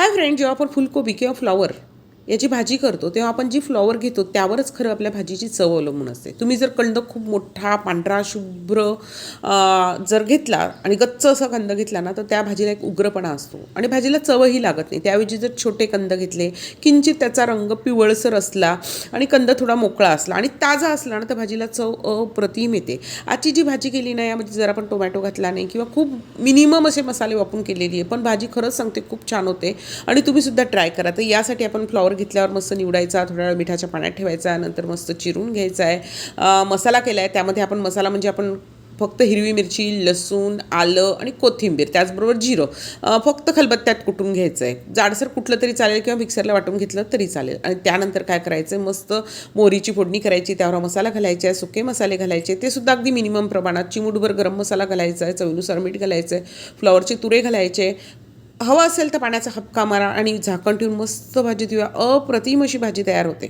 Hi friend, जेव्हा आपण फुलकोबी किंवा फ्लॉवर याची भाजी करतो तेव्हा आपण जी फ्लॉवर घेतो त्यावरच खरं आपल्या भाजीची चव अवलंबून असते. तुम्ही जर कंद खूप मोठा पांढरा शुभ्र जर घेतला आणि गच्च असा कंद घेतला ना तर त्या भाजीला एक उग्रपणा असतो आणि भाजीला चवही लागत नाही. त्याऐवजी जर छोटे कंद घेतले, किंचित त्याचा रंग पिवळसर असला आणि कंद थोडा मोकळा असला आणि ताजा असला ना तर भाजीला चव अप्रतिम येते. आजची जी भाजी केली ना यामध्ये जर आपण टोमॅटो घातला नाही किंवा खूप मिनिमम असे मसाले वापरून केलेली आहे, पण भाजी खरंच सांगते खूप छान होते आणि तुम्ही सुद्धा ट्राय करा. तर यासाठी आपण फ्लॉवर घेतल्यावर मस्त निवडायचा, थोड्या वेळ मिठाच्या पाण्यात ठेवायचा, नंतर मस्त चिरून घ्यायचा आहे. मसाला केला आहे त्यामध्ये आपण मसाला म्हणजे आपण फक्त हिरवी मिरची, लसूण, आलं आणि कोथिंबीर, त्याचबरोबर जिरं फक्त खलबत्त्यात कुटून घ्यायचं आहे. जाडसर कुठलं तरी चालेल किंवा मिक्सरला वाटून घेतलं तरी चालेल. आणि त्यानंतर काय करायचं आहे, मस्त मोहरीची फोडणी करायची, त्यावर मसाला घालायचे आहे, सुके मसाले घालायचे, ते सुद्धा अगदी मिनिमम प्रमाणात. चिमूटभर गरम मसाला घालायचा आहे, चवीनुसार मीठ घालायचं आहे, फ्लॉवरचे तुरे घालायचे. हवा असेल तर पाण्याचा हबका मारा आणि झाकण ठेवून मस्त भाजी देऊया. अप्रतिम अशी भाजी तयार होते.